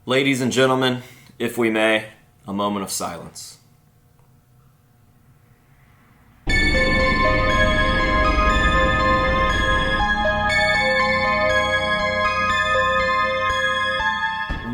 Ladies and gentlemen, if we may, a moment of silence.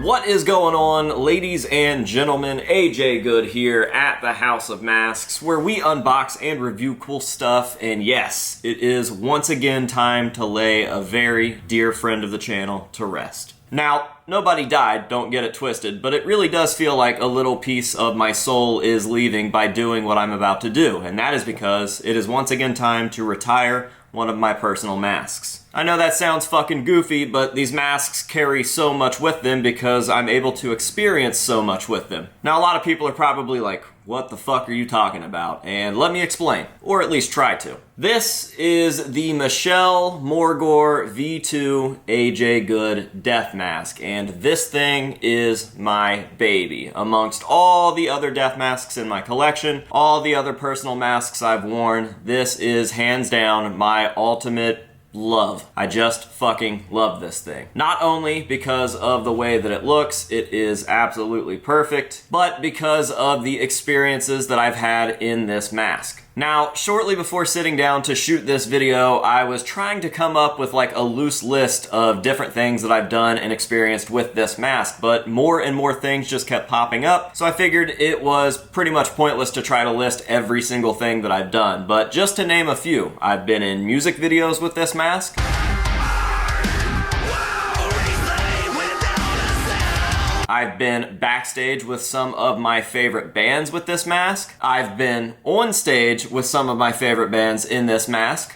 What is going on, ladies and gentlemen? AJ Good here at the House of Masks, where we unbox and review cool stuff, and yes, it is once again time to lay a very dear friend of the channel to rest. Now, nobody died, don't get it twisted, but it really does feel like a little piece of my soul is leaving by doing what I'm about to do, and that is because it is once again time to retire one of my personal masks. I know that sounds fucking goofy, but these masks carry so much with them because I'm able to experience so much with them. Now, a lot of people are probably like, what the fuck are you talking about? And let me explain, or at least try to. This is the Michelle Morgor V2 AJ Good Death Mask, and this thing is my baby. Amongst all the other death masks in my collection, all the other personal masks I've worn, this is hands down my ultimate love. I just fucking love this thing. Not only because of the way that it looks, it is absolutely perfect, but because of the experiences that I've had in this mask. Now, shortly before sitting down to shoot this video, I was trying to come up with like a loose list of different things that I've done and experienced with this mask, but more and more things just kept popping up, so I figured it was pretty much pointless to try to list every single thing that I've done. But just to name a few, I've been in music videos with this mask. I've been backstage with some of my favorite bands with this mask. I've been on stage with some of my favorite bands in this mask.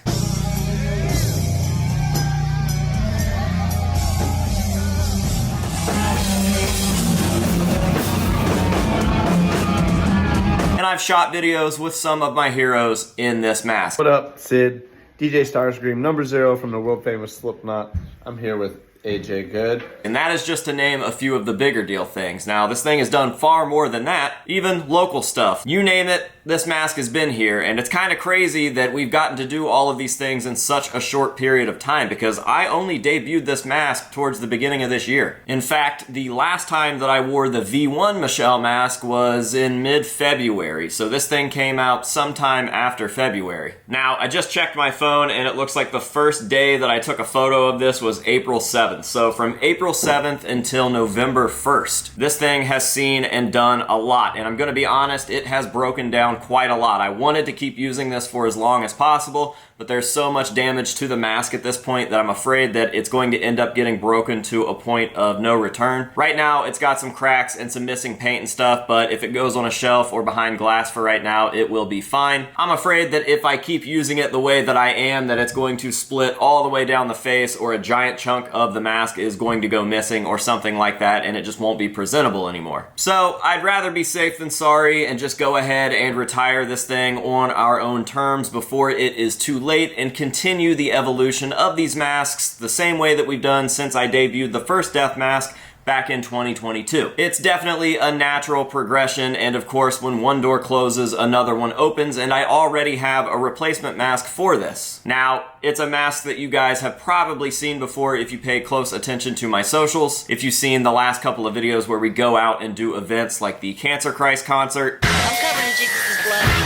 And I've shot videos with some of my heroes in this mask. What up, Sid? DJ Starscream, number 0 from the world famous Slipknot. I'm here with AJ Good. And that is just to name a few of the bigger deal things. Now, this thing has done far more than that, even local stuff. You name it, this mask has been here, and it's kind of crazy that we've gotten to do all of these things in such a short period of time, because I only debuted this mask towards the beginning of this year. In fact, the last time that I wore the V1 Michelle mask was in mid-February, so this thing came out sometime after February. Now, I just checked my phone, and it looks like the first day that I took a photo of this was April 7th. So from April 7th until November 1st, this thing has seen and done a lot, and I'm gonna be honest, it has broken down quite a lot. I wanted to keep using this for as long as possible, but there's so much damage to the mask at this point that I'm afraid that it's going to end up getting broken to a point of no return. Right now, it's got some cracks and some missing paint and stuff, but if it goes on a shelf or behind glass for right now, it will be fine. I'm afraid that if I keep using it the way that I am, that it's going to split all the way down the face, or a giant chunk of the mask is going to go missing or something like that, and it just won't be presentable anymore. So I'd rather be safe than sorry and just go ahead and retire this thing on our own terms before it is too late, and continue the evolution of these masks the same way that we've done since I debuted the first death mask back in 2022. It's definitely a natural progression, and of course when one door closes, another one opens, and I already have a replacement mask for this. Now, it's a mask that you guys have probably seen before if you pay close attention to my socials. If you've seen the last couple of videos where we go out and do events like the Cancer Christ concert. I'm covered in Jesus' blood.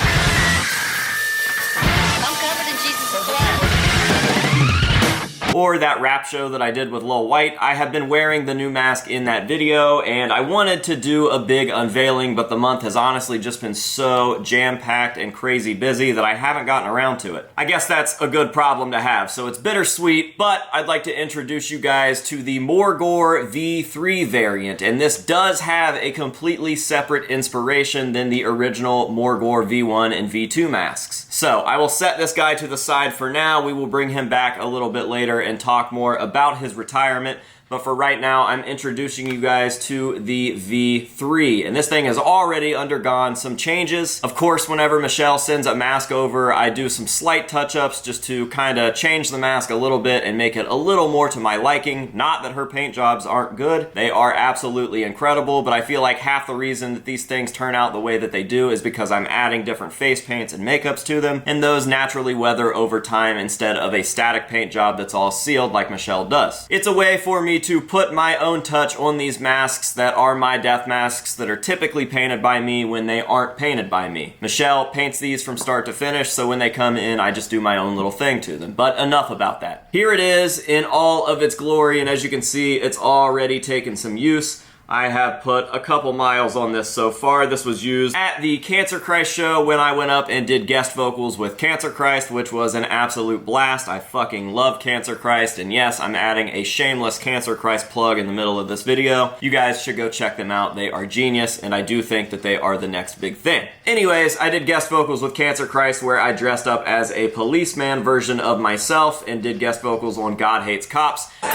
Or that rap show that I did with Lil White. I have been wearing the new mask in that video, and I wanted to do a big unveiling, but the month has honestly just been so jam-packed and crazy busy that I haven't gotten around to it. I guess that's a good problem to have, so it's bittersweet, but I'd like to introduce you guys to the Morgor V3 variant, and this does have a completely separate inspiration than the original Morgor V1 and V2 masks. So I will set this guy to the side for now. We will bring him back a little bit later and talk more about his retirement. But for right now, I'm introducing you guys to the V3. And this thing has already undergone some changes. Of course, whenever Michelle sends a mask over, I do some slight touch-ups just to kind of change the mask a little bit and make it a little more to my liking. Not that her paint jobs aren't good. They are absolutely incredible, but I feel like half the reason that these things turn out the way that they do is because I'm adding different face paints and makeups to them, and those naturally weather over time instead of a static paint job that's all sealed like Michelle does. It's a way for me to put my own touch on these masks that are my death masks that are typically painted by me when they aren't painted by me. Michelle paints these from start to finish, so when they come in, I just do my own little thing to them. But enough about that. Here it is in all of its glory, and as you can see, it's already taken some use. I have put a couple miles on this so far. This was used at the Cancer Christ show when I went up and did guest vocals with Cancer Christ, which was an absolute blast. I fucking love Cancer Christ, and yes, I'm adding a shameless Cancer Christ plug in the middle of this video. You guys should go check them out. They are genius, and I do think that they are the next big thing. Anyways, I did guest vocals with Cancer Christ where I dressed up as a policeman version of myself and did guest vocals on God Hates Cops. We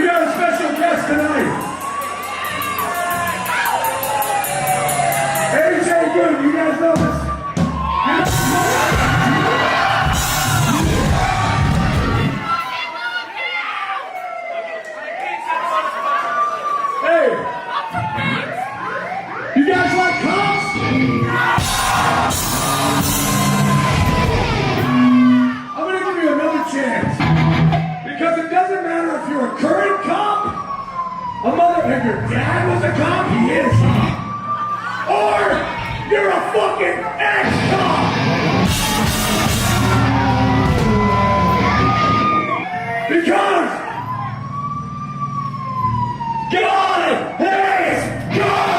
got a special guest tonight. Good, you guys know this. Hey, you guys like cops? I'm gonna give you another chance because it doesn't matter if you're a current cop, if your dad was a cop, he is, or you're a fucking ex-cop! Because God hates God!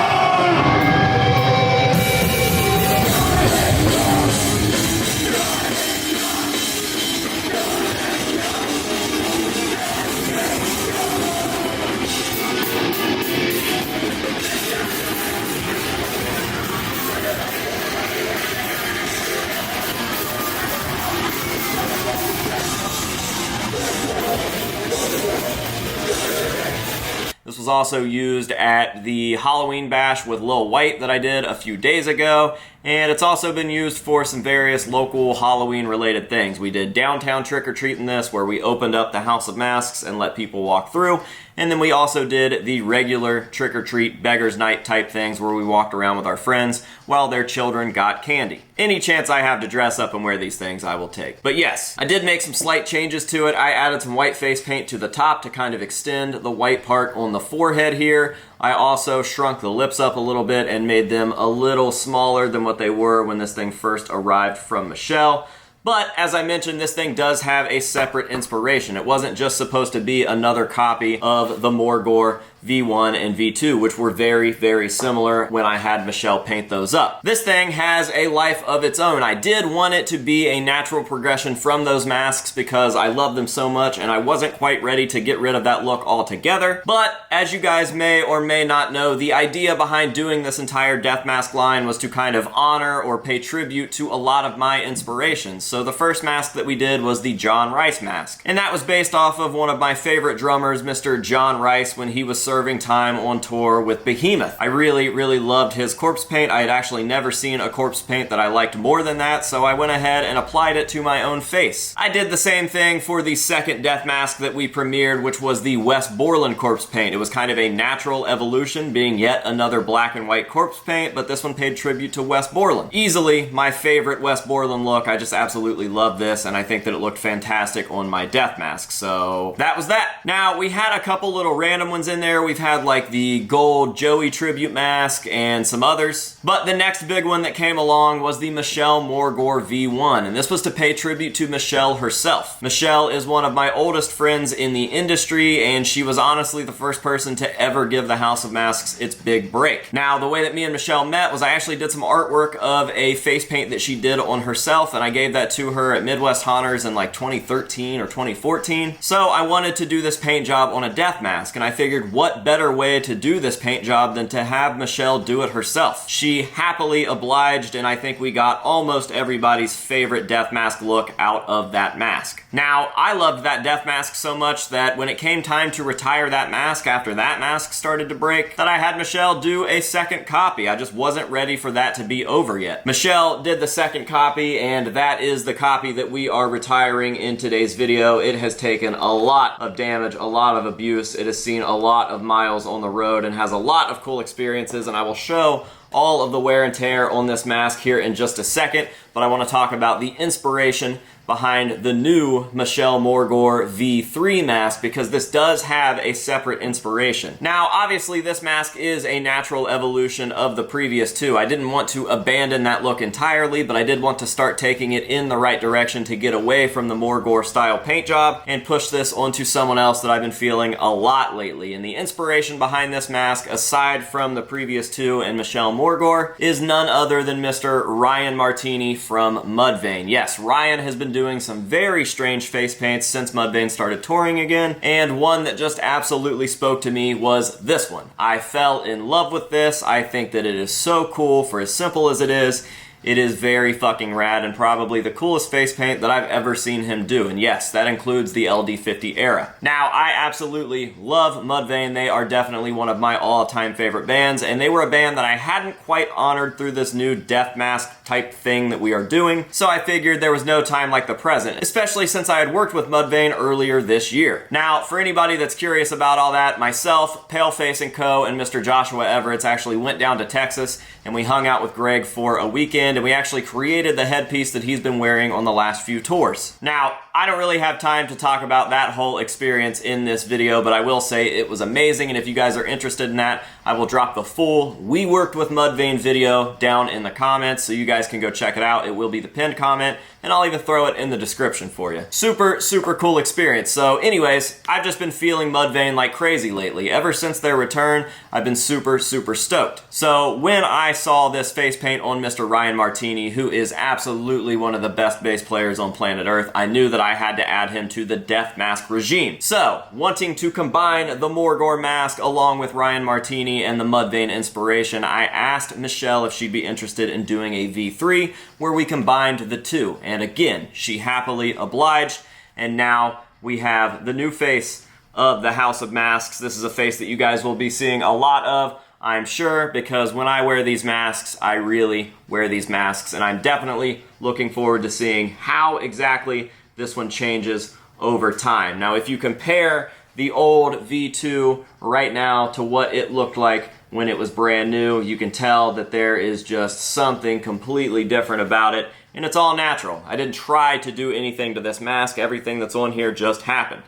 This was also used at the Halloween bash with Lil White that I did a few days ago, and it's also been used for some various local Halloween related things. We did downtown trick-or-treat in this, where we opened up the House of Masks and let people walk through, and then we also did the regular trick-or-treat beggars night type things where we walked around with our friends while their children got candy. Any chance I have to dress up and wear these things, I will take. But yes, I did make some slight changes to it. I added some white face paint to the top to kind of extend the white part on the forehead here. I also shrunk the lips up a little bit and made them a little smaller than what they were when this thing first arrived from Michelle. But, as I mentioned, this thing does have a separate inspiration. It wasn't just supposed to be another copy of the Morgor V1 and V2, which were very, very similar when I had Michelle paint those up. This thing has a life of its own. I did want it to be a natural progression from those masks because I love them so much and I wasn't quite ready to get rid of that look altogether. But, as you guys may or may not know, the idea behind doing this entire death mask line was to kind of honor or pay tribute to a lot of my inspirations. So the first mask that we did was the John Rice mask. And that was based off of one of my favorite drummers, Mr. John Rice, when he was serving time on tour with Behemoth. I really, really loved his corpse paint. I had actually never seen a corpse paint that I liked more than that, so I went ahead and applied it to my own face. I did the same thing for the second death mask that we premiered, which was the Wes Borland corpse paint. It was kind of a natural evolution, being yet another black and white corpse paint, but this one paid tribute to Wes Borland. Easily my favorite Wes Borland look. I just absolutely love this, and I think that it looked fantastic on my death mask, so that was that. Now, we had a couple little random ones in there. We've had like the gold Joey tribute mask and some others, but the next big one that came along was the Michelle Morgor V1, and this was to pay tribute to Michelle herself. Michelle is one of my oldest friends in the industry, and she was honestly the first person to ever give the House of Masks its big break. Now, the way that me and Michelle met was I actually did some artwork of a face paint that she did on herself, and I gave that to her at Midwest Haunters in like 2013 or 2014. So I wanted to do this paint job on a death mask, and I figured what better way to do this paint job than to have Michelle do it herself. She happily obliged, and I think we got almost everybody's favorite death mask look out of that mask. Now, I loved that death mask so much that when it came time to retire that mask after that mask started to break, that I had Michelle do a second copy. I just wasn't ready for that to be over yet. Michelle did the second copy, and that is the copy that we are retiring in today's video. It has taken a lot of damage, a lot of abuse. It has seen a lot of miles on the road and has a lot of cool experiences, and I will show all of the wear and tear on this mask here in just a second, but I want to talk about the inspiration behind the new Michelle Morgore V3 mask, because this does have a separate inspiration. Now, obviously, this mask is a natural evolution of the previous two. I didn't want to abandon that look entirely, but I did want to start taking it in the right direction to get away from the Morgore style paint job and push this onto someone else that I've been feeling a lot lately. And the inspiration behind this mask, aside from the previous two and Michelle Morgore, is none other than Mr. Ryan Martini from Mudvayne. Yes, Ryan has been doing some very strange face paints since Mudvayne started touring again, and one that just absolutely spoke to me was this one. I fell in love with this. I think that it is so cool for as simple as it is. It is very fucking rad and probably the coolest face paint that I've ever seen him do. And yes, that includes the LD50 era. Now, I absolutely love Mudvayne. They are definitely one of my all-time favorite bands, and they were a band that I hadn't quite honored through this new death mask type thing that we are doing. So I figured there was no time like the present, especially since I had worked with Mudvayne earlier this year. Now, for anybody that's curious about all that, myself, Paleface & Co., and Mr. Joshua Everett actually went down to Texas, and we hung out with Greg for a weekend, and we actually created the headpiece that he's been wearing on the last few tours. Now, I don't really have time to talk about that whole experience in this video, but I will say it was amazing, and if you guys are interested in that, I will drop the full We Worked with Mudvayne video down in the comments, so you guys can go check it out. It will be the pinned comment, and I'll even throw it in the description for you. Super, super cool experience. So anyways, I've just been feeling Mudvayne like crazy lately. Ever since their return, I've been super, super stoked. So when I saw this face paint on Mr. Ryan Martini, who is absolutely one of the best bass players on planet Earth, I knew that I had to add him to the death mask regime. So, wanting to combine the Morgore mask along with Ryan Martini and the Mudvayne inspiration, I asked Michelle if she'd be interested in doing a V3 where we combined the two. And again, she happily obliged, and now we have the new face of the House of Masks. This is a face that you guys will be seeing a lot of, I'm sure, because when I wear these masks, I really wear these masks, and I'm definitely looking forward to seeing how exactly this one changes over time. Now, if you compare the old V2 right now to what it looked like when it was brand new, you can tell that there is just something completely different about it, and it's all natural. I didn't try to do anything to this mask. Everything that's on here just happened.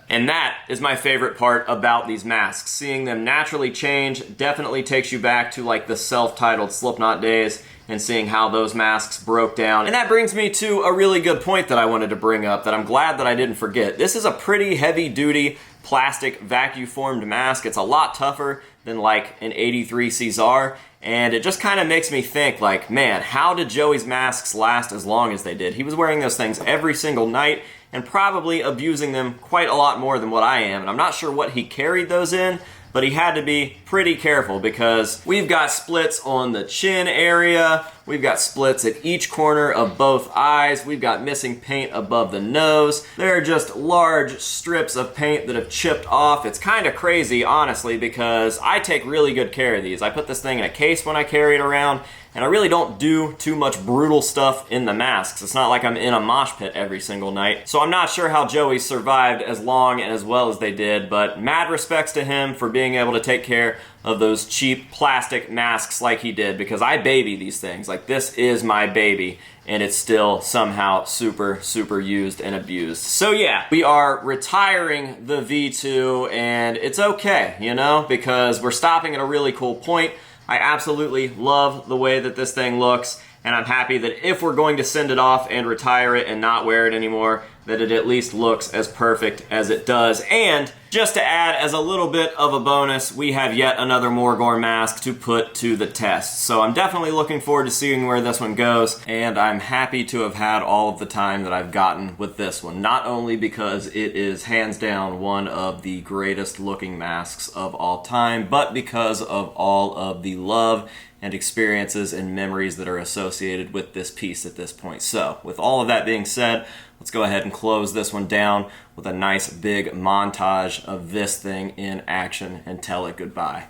And that is my favorite part about these masks. Seeing them naturally change definitely takes you back to like the self-titled Slipknot days and seeing how those masks broke down. And that brings me to a really good point that I wanted to bring up that I'm glad that I didn't forget. This is a pretty heavy-duty plastic vacuum-formed mask. It's a lot tougher than like an 83 Caesar, and it just kind of makes me think like, man, how did Joey's masks last as long as they did? He was wearing those things every single night and probably abusing them quite a lot more than what I am, and I'm not sure what he carried those in, but he had to be pretty careful because we've got splits on the chin area, we've got splits at each corner of both eyes, we've got missing paint above the nose. There are just large strips of paint that have chipped off. It's kind of crazy, honestly, because I take really good care of these. I put this thing in a case when I carry it around, and I really don't do too much brutal stuff in the masks. It's not like I'm in a mosh pit every single night. So I'm not sure how Joey survived as long and as well as they did, but mad respects to him for being able to take care of those cheap plastic masks like he did, because I baby these things. Like, this is my baby, and it's still somehow super, super used and abused. So yeah, we are retiring the V2, and it's okay, you know, because we're stopping at a really cool point. I absolutely love the way that this thing looks, and I'm happy that if we're going to send it off and retire it and not wear it anymore, that it at least looks as perfect as it does. And just to add as a little bit of a bonus, we have yet another Morgore mask to put to the test. So I'm definitely looking forward to seeing where this one goes, and I'm happy to have had all of the time that I've gotten with this one. Not only because it is hands down one of the greatest looking masks of all time, but because of all of the love and experiences and memories that are associated with this piece at this point. So, with all of that being said, let's go ahead and close this one down with a nice big montage of this thing in action and tell it goodbye.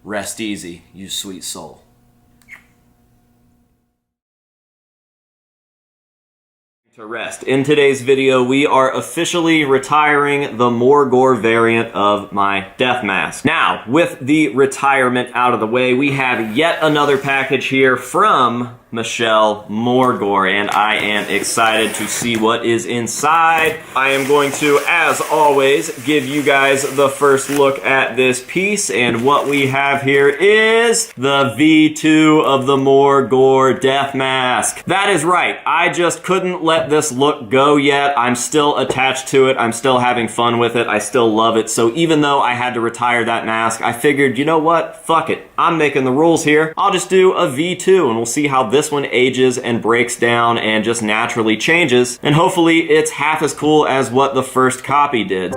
Rest easy, you sweet soul. To rest. In today's video, we are officially retiring the Morgor variant of my death mask. Now, with the retirement out of the way, we have yet another package here from Michelle Morgor, and I am excited to see what is inside. I am going to, as always, give you guys the first look at this piece, and what we have here is the V2 of the Morgor death mask. That is right, I just couldn't let this look go yet. I'm still attached to it, I'm still having fun with it, I still love it, so even though I had to retire that mask, I figured, you know what, fuck it, I'm making the rules here. I'll just do a V2 and we'll see how this one ages and breaks down and just naturally changes, and hopefully it's half as cool as what the first copy did.